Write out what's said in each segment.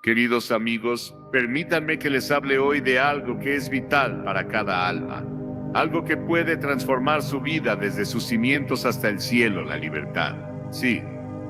Queridos amigos, permítanme que les hable hoy de algo que es vital para cada alma, algo que puede transformar su vida desde sus cimientos hasta el cielo: la libertad. Sí,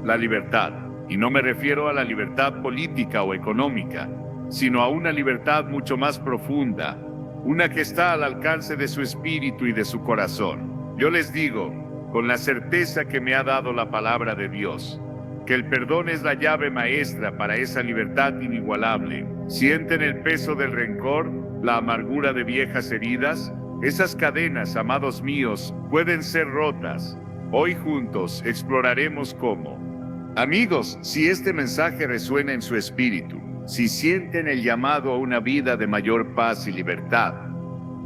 la libertad. Y no me refiero a la libertad política o económica, sino a una libertad mucho más profunda, una que está al alcance de su espíritu y de su corazón. Yo les digo, con la certeza que me ha dado la palabra de Dios, que el perdón es la llave maestra para esa libertad inigualable. ¿Sienten el peso del rencor, la amargura de viejas heridas? Esas cadenas, amados míos, pueden ser rotas. Hoy juntos exploraremos cómo. Amigos, si este mensaje resuena en su espíritu, si sienten el llamado a una vida de mayor paz y libertad,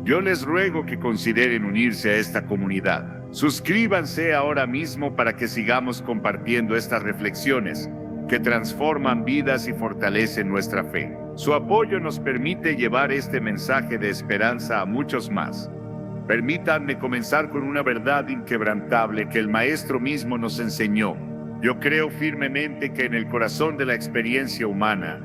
yo les ruego que consideren unirse a esta comunidad. Suscríbanse ahora mismo para que sigamos compartiendo estas reflexiones que transforman vidas y fortalecen nuestra fe. Su apoyo nos permite llevar este mensaje de esperanza a muchos más. Permítanme comenzar con una verdad inquebrantable que el Maestro mismo nos enseñó. Yo creo firmemente que en el corazón de la experiencia humana,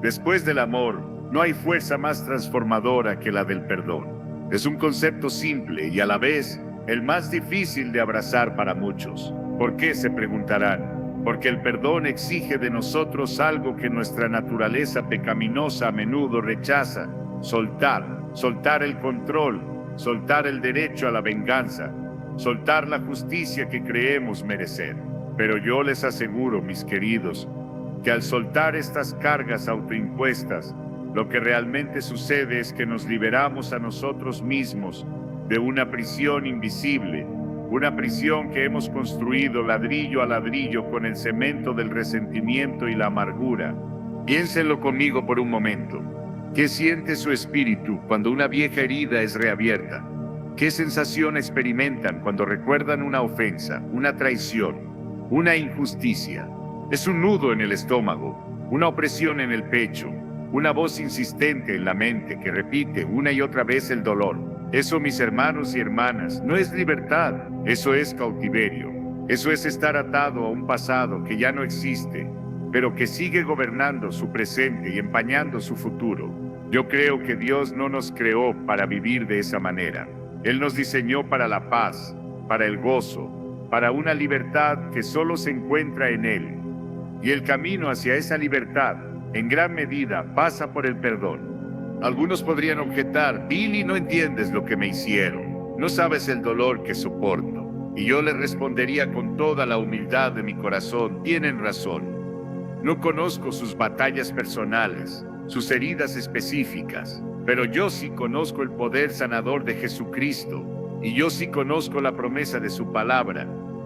después del amor, no hay fuerza más transformadora que la del perdón. Es un concepto simple y a la vez el más difícil de abrazar para muchos. ¿Por qué?, se preguntarán. Porque el perdón exige de nosotros algo que nuestra naturaleza pecaminosa a menudo rechaza: soltar el control, soltar el derecho a la venganza, soltar la justicia que creemos merecer. Pero yo les aseguro, mis queridos, que al soltar estas cargas autoimpuestas, lo que realmente sucede es que nos liberamos a nosotros mismos de una prisión invisible, una prisión que hemos construido ladrillo a ladrillo con el cemento del resentimiento y la amargura. Piénsenlo conmigo por un momento. ¿Qué siente su espíritu cuando una vieja herida es reabierta? ¿Qué sensación experimentan cuando recuerdan una ofensa, una traición, una injusticia? Es un nudo en el estómago, una opresión en el pecho, una voz insistente en la mente que repite una y otra vez el dolor. Eso, mis hermanos y hermanas, no es libertad, eso es cautiverio. Eso es estar atado a un pasado que ya no existe, pero que sigue gobernando su presente y empañando su futuro. Yo creo que Dios no nos creó para vivir de esa manera. Él nos diseñó para la paz, para el gozo, para una libertad que solo se encuentra en Él. Y el camino hacia esa libertad, en gran medida, pasa por el perdón. Algunos podrían objetar: Billy, no entiendes lo que me hicieron, no sabes el dolor que soporto. Y yo les respondería con toda la humildad de mi corazón: tienen razón. No conozco sus batallas personales, sus heridas específicas, pero yo sí conozco el poder sanador de Jesucristo, y yo sí conozco la promesa de su palabra,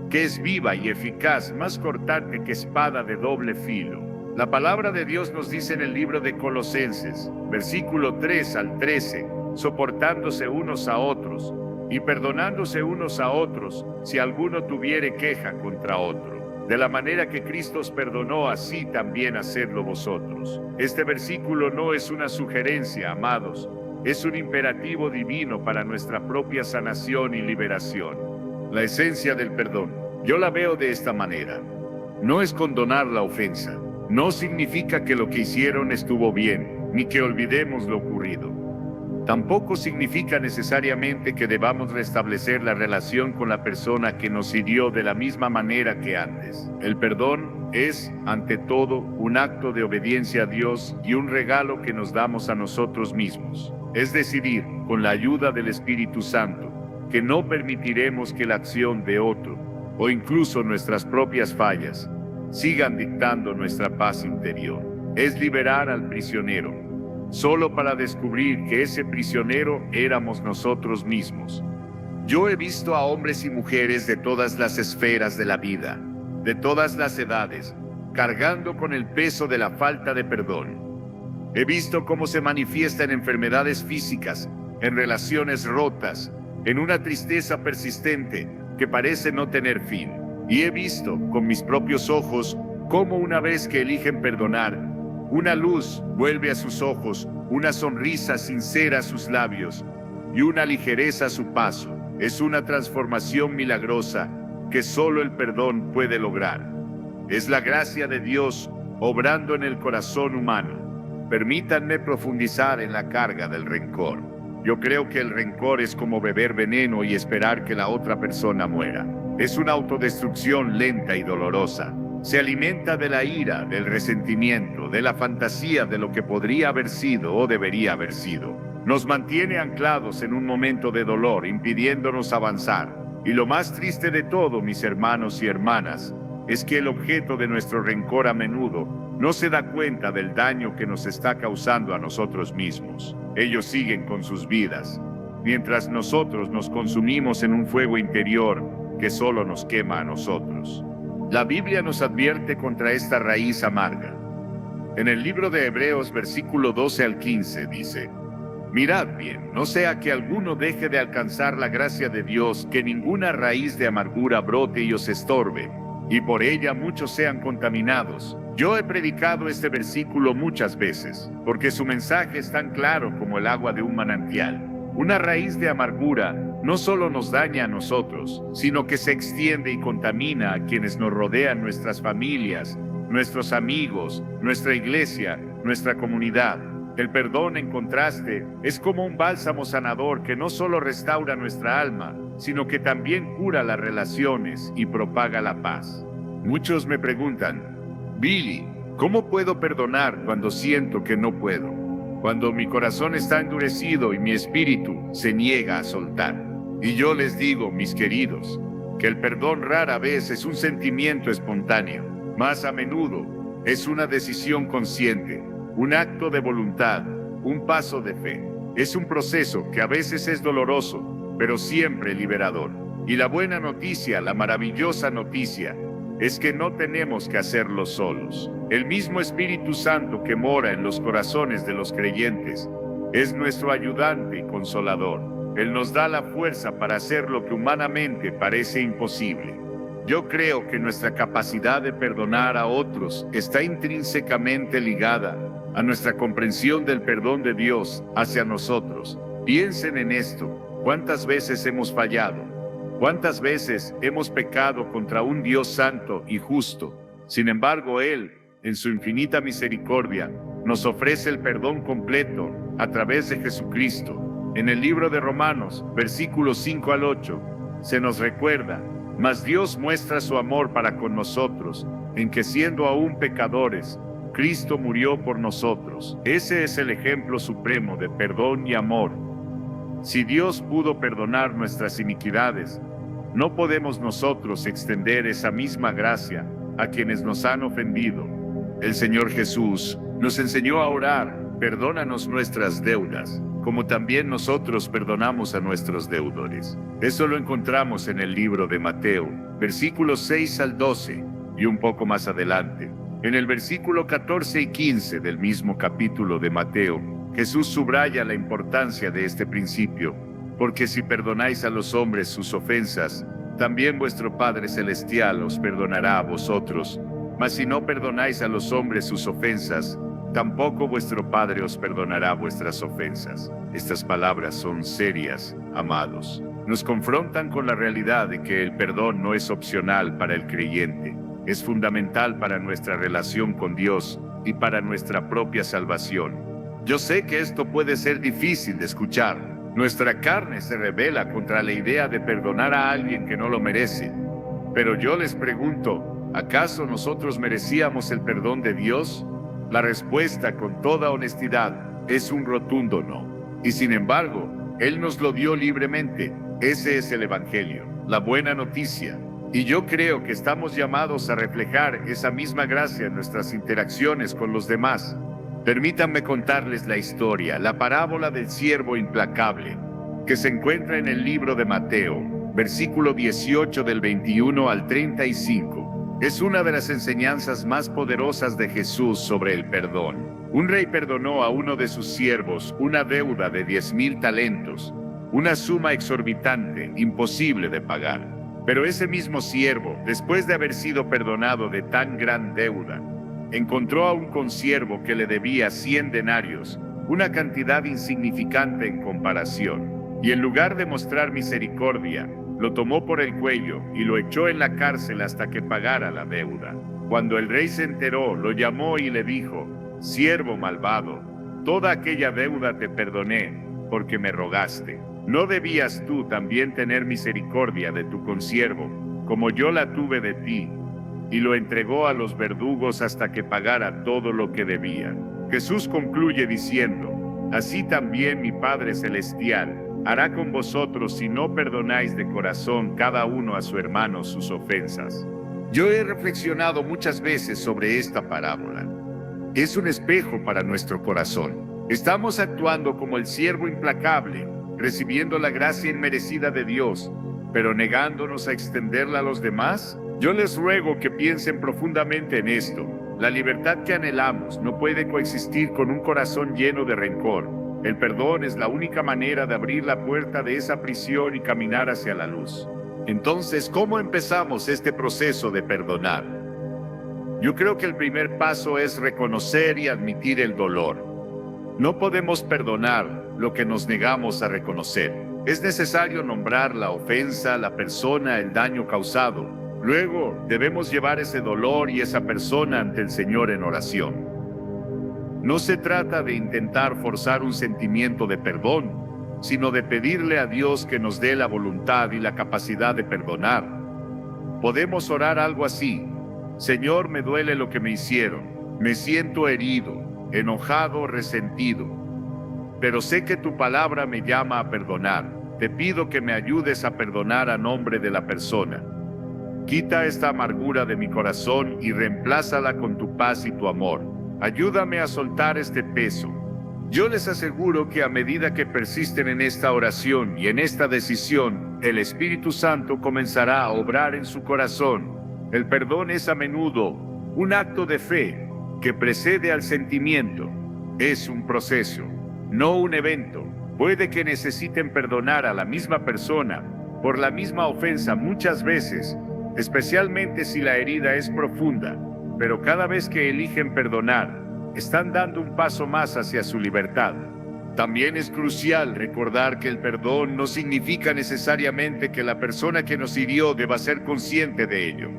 que es viva y eficaz, más cortante que espada de doble filo. La palabra de Dios nos dice en el libro de Colosenses, versículo 3 al 13, soportándose unos a otros y perdonándose unos a otros si alguno tuviere queja contra otro. De la manera que Cristo os perdonó, así también hacedlo vosotros. Este versículo no es una sugerencia, amados, es un imperativo divino para nuestra propia sanación y liberación. La esencia del perdón, yo la veo de esta manera. No es condonar la ofensa. No significa que lo que hicieron estuvo bien, ni que olvidemos lo ocurrido. Tampoco significa necesariamente que debamos restablecer la relación con la persona que nos hirió de la misma manera que antes. El perdón es, ante todo, un acto de obediencia a Dios y un regalo que nos damos a nosotros mismos. Es decidir, con la ayuda del Espíritu Santo, que no permitiremos que la acción de otro, o incluso nuestras propias fallas, sigan dictando nuestra paz interior. Es liberar al prisionero, solo para descubrir que ese prisionero éramos nosotros mismos. Yo he visto a hombres y mujeres de todas las esferas de la vida, de todas las edades, cargando con el peso de la falta de perdón. He visto cómo se manifiesta en enfermedades físicas, en relaciones rotas, en una tristeza persistente que parece no tener fin. Y he visto con mis propios ojos cómo una vez que eligen perdonar, una luz vuelve a sus ojos, una sonrisa sincera a sus labios y una ligereza a su paso. Es una transformación milagrosa que solo el perdón puede lograr. Es la gracia de Dios obrando en el corazón humano. Permítanme profundizar en la carga del rencor. Yo creo que el rencor es como beber veneno y esperar que la otra persona muera. Es una autodestrucción lenta y dolorosa. Se alimenta de la ira, del resentimiento, de la fantasía de lo que podría haber sido o debería haber sido. Nos mantiene anclados en un momento de dolor, impidiéndonos avanzar. Y lo más triste de todo, mis hermanos y hermanas, es que el objeto de nuestro rencor a menudo no se da cuenta del daño que nos está causando a nosotros mismos. Ellos siguen con sus vidas, mientras nosotros nos consumimos en un fuego interior que solo nos quema a nosotros. La Biblia nos advierte contra esta raíz amarga. En el libro de Hebreos, versículo 12 al 15, dice: Mirad bien, no sea que alguno deje de alcanzar la gracia de Dios, que ninguna raíz de amargura brote y os estorbe, y por ella muchos sean contaminados. Yo he predicado este versículo muchas veces, porque su mensaje es tan claro como el agua de un manantial. Una raíz de amargura no solo nos daña a nosotros, sino que se extiende y contamina a quienes nos rodean, nuestras familias, nuestros amigos, nuestra iglesia, nuestra comunidad. El perdón, en contraste, es como un bálsamo sanador que no solo restaura nuestra alma, sino que también cura las relaciones y propaga la paz. Muchos me preguntan: Billy, ¿cómo puedo perdonar cuando siento que no puedo? Cuando mi corazón está endurecido y mi espíritu se niega a soltar. Y yo les digo, mis queridos, que el perdón rara vez es un sentimiento espontáneo. Más a menudo es una decisión consciente, un acto de voluntad, un paso de fe. Es un proceso que a veces es doloroso, pero siempre liberador. Y la buena noticia, la maravillosa noticia, es que no tenemos que hacerlo solos. El mismo Espíritu Santo que mora en los corazones de los creyentes es nuestro ayudante y consolador. Él nos da la fuerza para hacer lo que humanamente parece imposible. Yo creo que nuestra capacidad de perdonar a otros está intrínsecamente ligada a nuestra comprensión del perdón de Dios hacia nosotros. Piensen en esto: ¿cuántas veces hemos fallado? ¿Cuántas veces hemos pecado contra un Dios santo y justo? Sin embargo, Él, en su infinita misericordia, nos ofrece el perdón completo a través de Jesucristo. En el libro de Romanos, versículos 5 al 8, se nos recuerda: mas Dios muestra su amor para con nosotros, en que siendo aún pecadores, Cristo murió por nosotros. Ese es el ejemplo supremo de perdón y amor. Si Dios pudo perdonar nuestras iniquidades, ¿no podemos nosotros extender esa misma gracia a quienes nos han ofendido? El Señor Jesús nos enseñó a orar: perdónanos nuestras deudas, como también nosotros perdonamos a nuestros deudores. Eso lo encontramos en el libro de Mateo, versículos 6 al 12, y un poco más adelante. En el versículo 14 y 15 del mismo capítulo de Mateo, Jesús subraya la importancia de este principio: porque si perdonáis a los hombres sus ofensas, también vuestro Padre Celestial os perdonará a vosotros. Mas si no perdonáis a los hombres sus ofensas, tampoco vuestro Padre os perdonará vuestras ofensas. Estas palabras son serias, amados. Nos confrontan con la realidad de que el perdón no es opcional para el creyente. Es fundamental para nuestra relación con Dios y para nuestra propia salvación. Yo sé que esto puede ser difícil de escuchar. Nuestra carne se rebela contra la idea de perdonar a alguien que no lo merece. Pero yo les pregunto, ¿acaso nosotros merecíamos el perdón de Dios? La respuesta, con toda honestidad, es un rotundo no. Y sin embargo, Él nos lo dio libremente. Ese es el Evangelio, la buena noticia. Y yo creo que estamos llamados a reflejar esa misma gracia en nuestras interacciones con los demás. Permítanme contarles la historia, la parábola del siervo implacable, que se encuentra en el libro de Mateo, versículo 18 del 21 al 35. Es una de las enseñanzas más poderosas de Jesús sobre el perdón. Un rey perdonó a uno de sus siervos una deuda de 10,000 talentos, una suma exorbitante, imposible de pagar. Pero ese mismo siervo, después de haber sido perdonado de tan gran deuda, encontró a un consiervo que le debía 100 denarios, una cantidad insignificante en comparación, y en lugar de mostrar misericordia, lo tomó por el cuello y lo echó en la cárcel hasta que pagara la deuda. Cuando el rey se enteró, lo llamó y le dijo: siervo malvado, toda aquella deuda te perdoné, porque me rogaste. ¿No debías tú también tener misericordia de tu consiervo, como yo la tuve de ti? Y lo entregó a los verdugos hasta que pagara todo lo que debía. Jesús concluye diciendo: así también mi Padre Celestial hará con vosotros si no perdonáis de corazón cada uno a su hermano sus ofensas. Yo he reflexionado muchas veces sobre esta parábola. Es un espejo para nuestro corazón. Estamos actuando como el siervo implacable, recibiendo la gracia inmerecida de Dios, pero negándonos a extenderla a los demás. Yo les ruego que piensen profundamente en esto. La libertad que anhelamos no puede coexistir con un corazón lleno de rencor. El perdón es la única manera de abrir la puerta de esa prisión y caminar hacia la luz. Entonces, ¿cómo empezamos este proceso de perdonar? Yo creo que el primer paso es reconocer y admitir el dolor. No podemos perdonar lo que nos negamos a reconocer. Es necesario nombrar la ofensa, la persona, el daño causado. Luego, debemos llevar ese dolor y esa persona ante el Señor en oración. No se trata de intentar forzar un sentimiento de perdón, sino de pedirle a Dios que nos dé la voluntad y la capacidad de perdonar. Podemos orar algo así: Señor, me duele lo que me hicieron, me siento herido, enojado, resentido, pero sé que tu palabra me llama a perdonar. Te pido que me ayudes a perdonar a nombre de la persona. Quita esta amargura de mi corazón y reemplázala con tu paz y tu amor. Ayúdame a soltar este peso. Yo les aseguro que a medida que persisten en esta oración y en esta decisión, el Espíritu Santo comenzará a obrar en su corazón. El perdón es a menudo un acto de fe que precede al sentimiento. Es un proceso, no un evento. Puede que necesiten perdonar a la misma persona por la misma ofensa muchas veces, especialmente si la herida es profunda, pero cada vez que eligen perdonar, están dando un paso más hacia su libertad. También es crucial recordar que el perdón no significa necesariamente que la persona que nos hirió deba ser consciente de ello.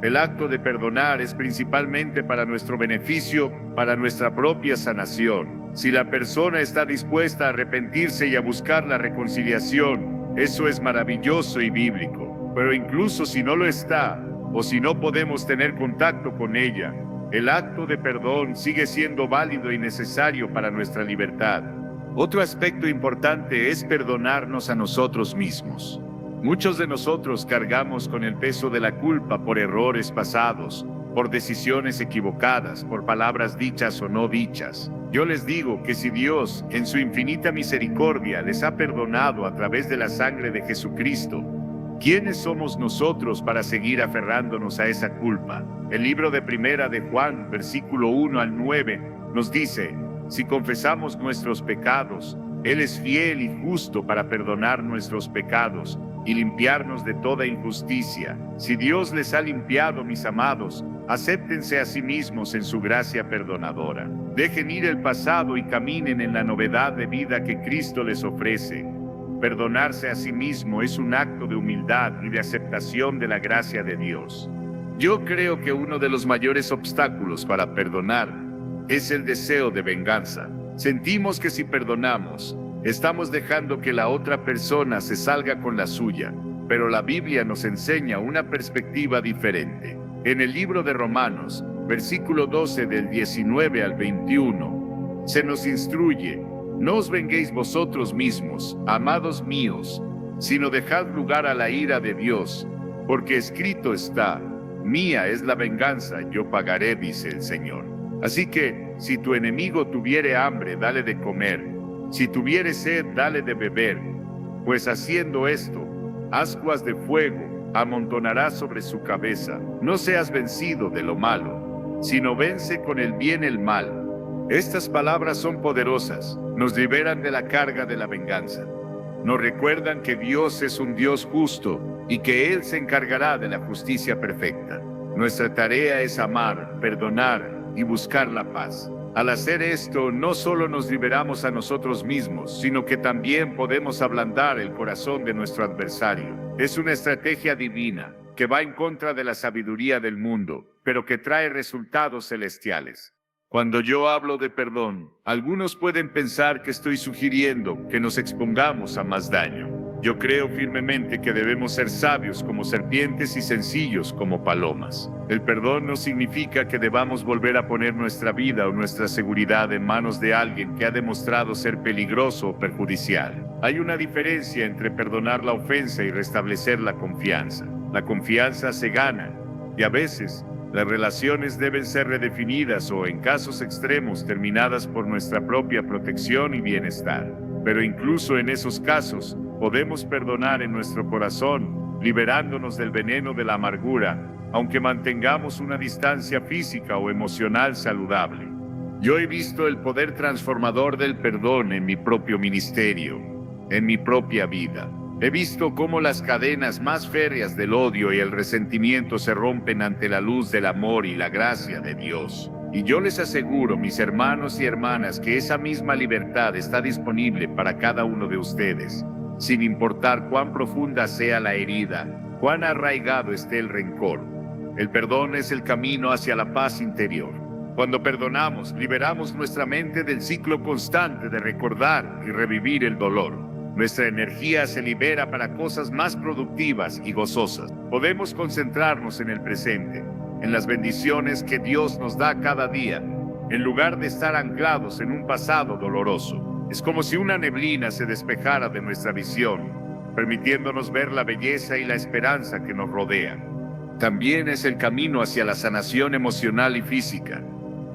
El acto de perdonar es principalmente para nuestro beneficio, para nuestra propia sanación. Si la persona está dispuesta a arrepentirse y a buscar la reconciliación, eso es maravilloso y bíblico. Pero incluso si no lo está, o si no podemos tener contacto con ella, el acto de perdón sigue siendo válido y necesario para nuestra libertad. Otro aspecto importante es perdonarnos a nosotros mismos. Muchos de nosotros cargamos con el peso de la culpa por errores pasados, por decisiones equivocadas, por palabras dichas o no dichas. Yo les digo que si Dios, en su infinita misericordia, les ha perdonado a través de la sangre de Jesucristo, ¿quiénes somos nosotros para seguir aferrándonos a esa culpa? El libro de Primera de Juan, versículo 1 al 9, nos dice: si confesamos nuestros pecados, Él es fiel y justo para perdonar nuestros pecados y limpiarnos de toda injusticia. Si Dios les ha limpiado, mis amados, acéptense a sí mismos en su gracia perdonadora. Dejen ir el pasado y caminen en la novedad de vida que Cristo les ofrece. Perdonarse a sí mismo es un acto de humildad y de aceptación de la gracia de Dios. Yo creo que uno de los mayores obstáculos para perdonar es el deseo de venganza. Sentimos que si perdonamos, estamos dejando que la otra persona se salga con la suya, pero la Biblia nos enseña una perspectiva diferente. En el libro de Romanos, versículo 12 del 19 al 21, se nos instruye: no os venguéis vosotros mismos, amados míos, sino dejad lugar a la ira de Dios, porque escrito está: mía es la venganza, yo pagaré, dice el Señor. Así que, si tu enemigo tuviere hambre, dale de comer; si tuviere sed, dale de beber, pues haciendo esto, ascuas de fuego amontonarás sobre su cabeza. No seas vencido de lo malo, sino vence con el bien el mal. Estas palabras son poderosas, nos liberan de la carga de la venganza. Nos recuerdan que Dios es un Dios justo y que Él se encargará de la justicia perfecta. Nuestra tarea es amar, perdonar y buscar la paz. Al hacer esto, no solo nos liberamos a nosotros mismos, sino que también podemos ablandar el corazón de nuestro adversario. Es una estrategia divina. que va en contra de la sabiduría del mundo, pero que trae resultados celestiales. Cuando yo hablo de perdón, algunos pueden pensar que estoy sugiriendo que nos expongamos a más daño. Yo creo firmemente que debemos ser sabios como serpientes y sencillos como palomas. El perdón no significa que debamos volver a poner nuestra vida o nuestra seguridad en manos de alguien que ha demostrado ser peligroso o perjudicial. Hay una diferencia entre perdonar la ofensa y restablecer la confianza. La confianza se gana, y a veces las relaciones deben ser redefinidas o, en casos extremos, terminadas por nuestra propia protección y bienestar. Pero incluso en esos casos, podemos perdonar en nuestro corazón, liberándonos del veneno de la amargura, aunque mantengamos una distancia física o emocional saludable. Yo he visto el poder transformador del perdón en mi propio ministerio, en mi propia vida. He visto cómo las cadenas más férreas del odio y el resentimiento se rompen ante la luz del amor y la gracia de Dios. Y yo les aseguro, mis hermanos y hermanas, que esa misma libertad está disponible para cada uno de ustedes, sin importar cuán profunda sea la herida, cuán arraigado esté el rencor. El perdón es el camino hacia la paz interior. Cuando perdonamos, liberamos nuestra mente del ciclo constante de recordar y revivir el dolor. Nuestra energía se libera para cosas más productivas y gozosas. Podemos concentrarnos en el presente, en las bendiciones que Dios nos da cada día, en lugar de estar anclados en un pasado doloroso. Es como si una neblina se despejara de nuestra visión, permitiéndonos ver la belleza y la esperanza que nos rodea. También es el camino hacia la sanación emocional y física.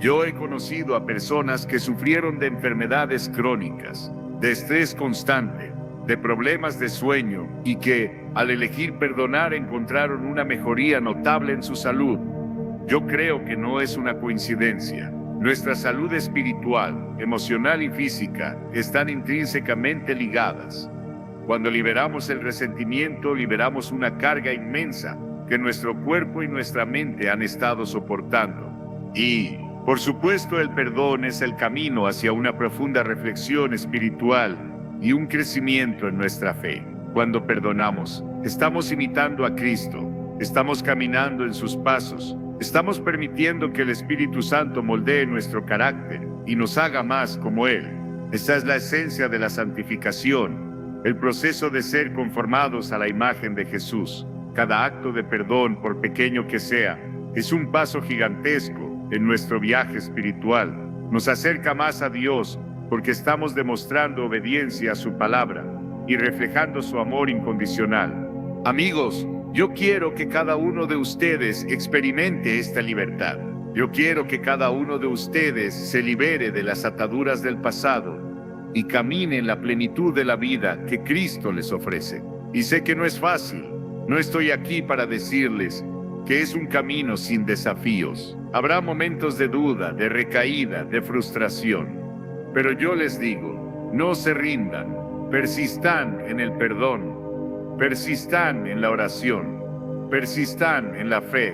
Yo he conocido a personas que sufrieron de enfermedades crónicas, de estrés constante, de problemas de sueño y que, al elegir perdonar, encontraron una mejoría notable en su salud. Yo creo que no es una coincidencia. Nuestra salud espiritual, emocional y física están intrínsecamente ligadas. Cuando liberamos el resentimiento, liberamos una carga inmensa que nuestro cuerpo y nuestra mente han estado soportando. Y, por supuesto, el perdón es el camino hacia una profunda reflexión espiritual y un crecimiento en nuestra fe. Cuando perdonamos, estamos imitando a Cristo, estamos caminando en sus pasos, estamos permitiendo que el Espíritu Santo moldee nuestro carácter y nos haga más como Él. Esa es la esencia de la santificación, el proceso de ser conformados a la imagen de Jesús. Cada acto de perdón, por pequeño que sea, es un paso gigantesco en nuestro viaje espiritual. Nos acerca más a Dios porque estamos demostrando obediencia a su palabra y reflejando su amor incondicional. Amigos, yo quiero que cada uno de ustedes experimente esta libertad. Yo quiero que cada uno de ustedes se libere de las ataduras del pasado y camine en la plenitud de la vida que Cristo les ofrece. Y sé que no es fácil. No estoy aquí para decirles que es un camino sin desafíos. Habrá momentos de duda, de recaída, de frustración. Pero yo les digo, no se rindan, persistan en el perdón, persistan en la oración, persistan en la fe.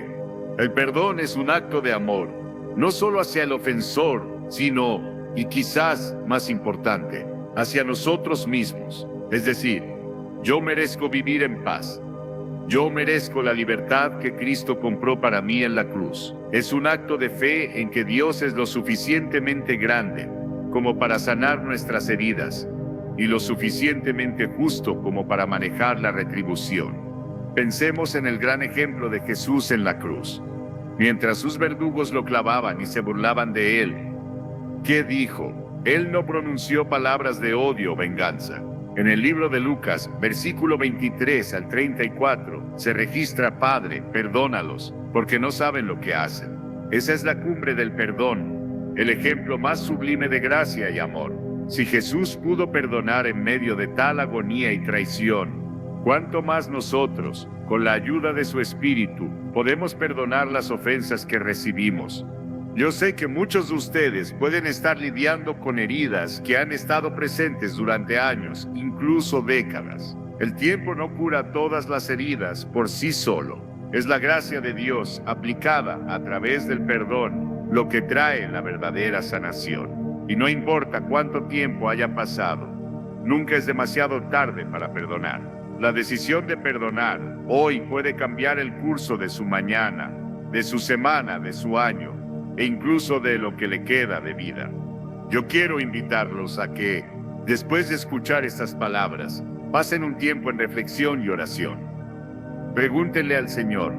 El perdón es un acto de amor, no solo hacia el ofensor, sino, y quizás más importante, hacia nosotros mismos. Es decir, yo merezco vivir en paz. Yo merezco la libertad que Cristo compró para mí en la cruz. Es un acto de fe en que Dios es lo suficientemente grande como para sanar nuestras heridas y lo suficientemente justo como para manejar la retribución. Pensemos en el gran ejemplo de Jesús en la cruz. Mientras sus verdugos lo clavaban y se burlaban de él, ¿qué dijo? Él no pronunció palabras de odio o venganza. En el libro de Lucas, versículo 23 al 34, se registra: Padre, perdónalos, porque no saben lo que hacen. Esa es la cumbre del perdón, el ejemplo más sublime de gracia y amor. Si Jesús pudo perdonar en medio de tal agonía y traición, ¿cuánto más nosotros, con la ayuda de su Espíritu, podemos perdonar las ofensas que recibimos? Yo sé que muchos de ustedes pueden estar lidiando con heridas que han estado presentes durante años, incluso décadas. El tiempo no cura todas las heridas por sí solo. Es la gracia de Dios aplicada a través del perdón lo que trae la verdadera sanación. Y no importa cuánto tiempo haya pasado, nunca es demasiado tarde para perdonar. La decisión de perdonar hoy puede cambiar el curso de su mañana, de su semana, de su año, e incluso de lo que le queda de vida. Yo quiero invitarlos a que, después de escuchar estas palabras, pasen un tiempo en reflexión y oración. Pregúntenle al Señor: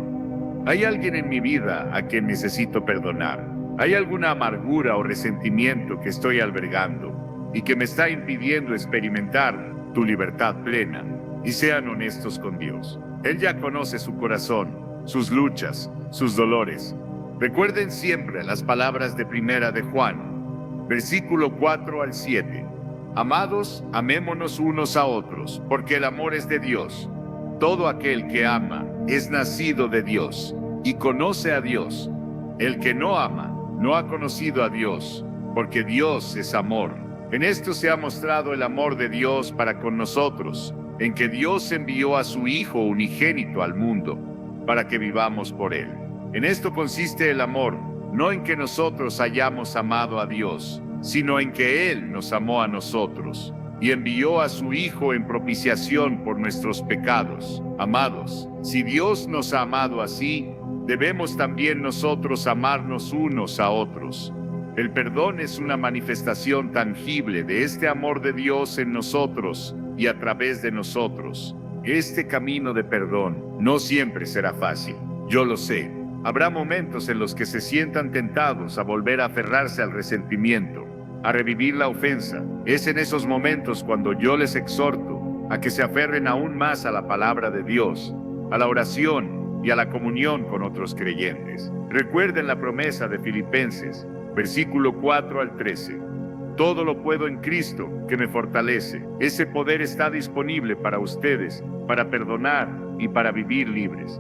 ¿hay alguien en mi vida a quien necesito perdonar? ¿Hay alguna amargura o resentimiento que estoy albergando y que me está impidiendo experimentar tu libertad plena? Y sean honestos con Dios. Él ya conoce su corazón, sus luchas, sus dolores. Recuerden siempre las palabras de Primera de Juan, versículo 4 al 7. Amados, amémonos unos a otros, porque el amor es de Dios. Todo aquel que ama es nacido de Dios y conoce a Dios. El que no ama no ha conocido a Dios, porque Dios es amor. En esto se ha mostrado el amor de Dios para con nosotros, en que Dios envió a su Hijo unigénito al mundo, para que vivamos por Él. En esto consiste el amor, no en que nosotros hayamos amado a Dios, sino en que Él nos amó a nosotros, y envió a su Hijo en propiciación por nuestros pecados. Amados, si Dios nos ha amado así, debemos también nosotros amarnos unos a otros. El perdón es una manifestación tangible de este amor de Dios en nosotros y a través de nosotros. Este camino de perdón no siempre será fácil, yo lo sé. Habrá momentos en los que se sientan tentados a volver a aferrarse al resentimiento, a revivir la ofensa. Es en esos momentos cuando yo les exhorto a que se aferren aún más a la palabra de Dios, a la oración y a la comunión con otros creyentes. Recuerden la promesa de Filipenses, versículo 4 al 13. Todo lo puedo en Cristo, que me fortalece. Ese poder está disponible para ustedes, para perdonar y para vivir libres.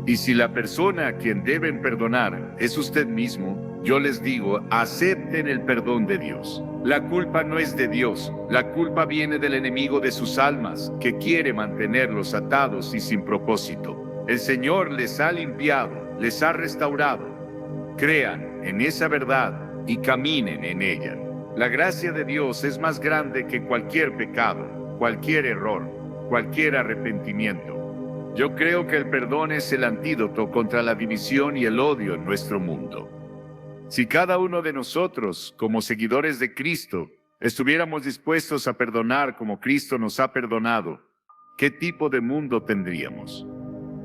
Y si la persona a quien deben perdonar es usted mismo, yo les digo, acepten el perdón de Dios. La culpa no es de Dios, la culpa viene del enemigo de sus almas, que quiere mantenerlos atados y sin propósito. El Señor les ha limpiado, les ha restaurado. Crean en esa verdad y caminen en ella. La gracia de Dios es más grande que cualquier pecado, cualquier error, cualquier arrepentimiento. Yo creo que el perdón es el antídoto contra la división y el odio en nuestro mundo. Si cada uno de nosotros, como seguidores de Cristo, estuviéramos dispuestos a perdonar como Cristo nos ha perdonado, ¿qué tipo de mundo tendríamos?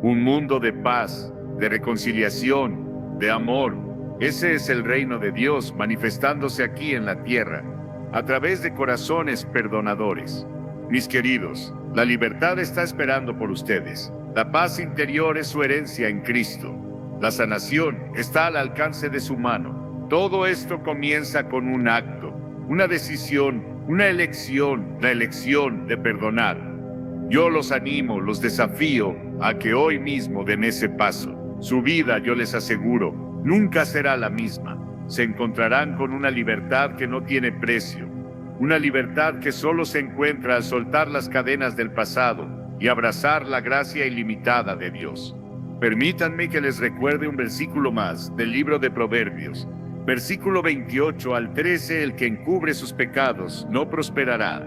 Un mundo de paz, de reconciliación, de amor. Ese es el reino de Dios manifestándose aquí en la tierra, a través de corazones perdonadores. Mis queridos, la libertad está esperando por ustedes. La paz interior es su herencia en Cristo. La sanación está al alcance de su mano. Todo esto comienza con un acto, una decisión, una elección, la elección de perdonar. Yo los animo, los desafío a que hoy mismo den ese paso. Su vida, yo les aseguro, nunca será la misma. Se encontrarán con una libertad que no tiene precio, una libertad que solo se encuentra al soltar las cadenas del pasado y abrazar la gracia ilimitada de Dios. Permítanme que les recuerde un versículo más del libro de Proverbios, versículo 28 al 13, el que encubre sus pecados no prosperará,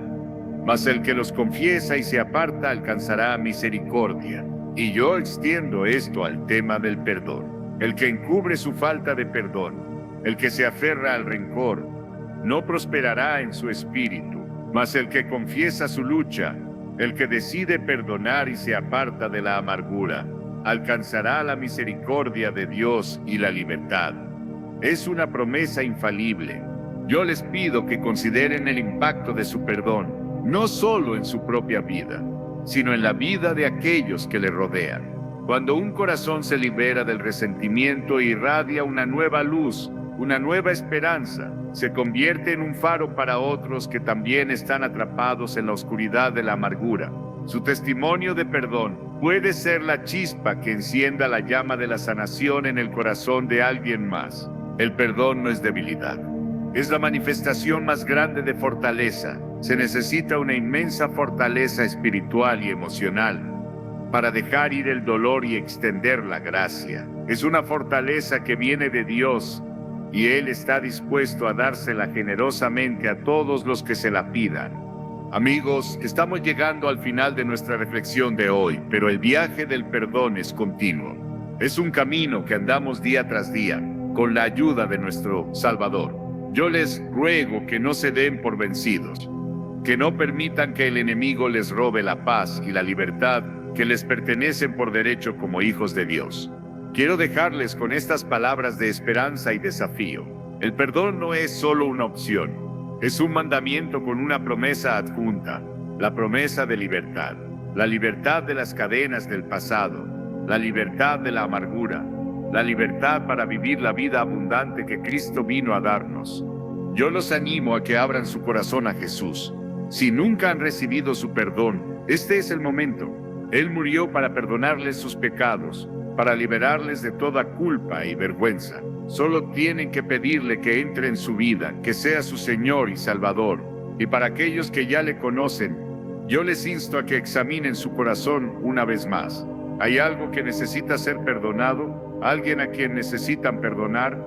mas el que los confiesa y se aparta alcanzará misericordia. Y yo extiendo esto al tema del perdón. El que encubre su falta de perdón, el que se aferra al rencor, no prosperará en su espíritu, mas el que confiesa su lucha, el que decide perdonar y se aparta de la amargura, alcanzará la misericordia de Dios y la libertad. Es una promesa infalible. Yo les pido que consideren el impacto de su perdón, no solo en su propia vida, sino en la vida de aquellos que le rodean. Cuando un corazón se libera del resentimiento, irradia una nueva luz, una nueva esperanza, se convierte en un faro para otros que también están atrapados en la oscuridad de la amargura. Su testimonio de perdón puede ser la chispa que encienda la llama de la sanación en el corazón de alguien más. El perdón no es debilidad, es la manifestación más grande de fortaleza. Se necesita una inmensa fortaleza espiritual y emocional para dejar ir el dolor y extender la gracia. Es una fortaleza que viene de Dios y Él está dispuesto a dársela generosamente a todos los que se la pidan. Amigos, estamos llegando al final de nuestra reflexión de hoy, pero el viaje del perdón es continuo. Es un camino que andamos día tras día, con la ayuda de nuestro Salvador. Yo les ruego que no se den por vencidos, que no permitan que el enemigo les robe la paz y la libertad que les pertenecen por derecho como hijos de Dios. Quiero dejarles con estas palabras de esperanza y desafío. El perdón no es solo una opción, es un mandamiento con una promesa adjunta, la promesa de libertad, la libertad de las cadenas del pasado, la libertad de la amargura, la libertad para vivir la vida abundante que Cristo vino a darnos. Yo los animo a que abran su corazón a Jesús. Si nunca han recibido su perdón, este es el momento. Él murió para perdonarles sus pecados, para liberarles de toda culpa y vergüenza. Solo tienen que pedirle que entre en su vida, que sea su Señor y Salvador. Y para aquellos que ya le conocen, yo les insto a que examinen su corazón una vez más. ¿Hay algo que necesita ser perdonado? ¿Alguien a quien necesitan perdonar?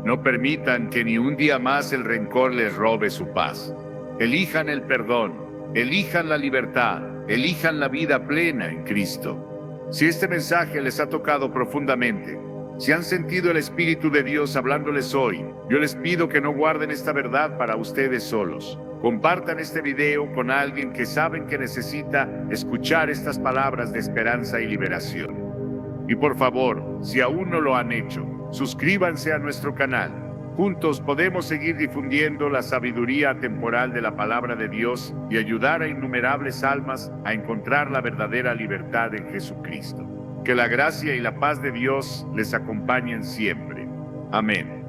No permitan que ni un día más el rencor les robe su paz. Elijan el perdón, elijan la libertad, elijan la vida plena en Cristo. Si este mensaje les ha tocado profundamente, si han sentido el Espíritu de Dios hablándoles hoy, yo les pido que no guarden esta verdad para ustedes solos. Compartan este video con alguien que saben que necesita escuchar estas palabras de esperanza y liberación. Y por favor, si aún no lo han hecho, suscríbanse a nuestro canal. Juntos podemos seguir difundiendo la sabiduría temporal de la palabra de Dios y ayudar a innumerables almas a encontrar la verdadera libertad en Jesucristo. Que la gracia y la paz de Dios les acompañen siempre. Amén.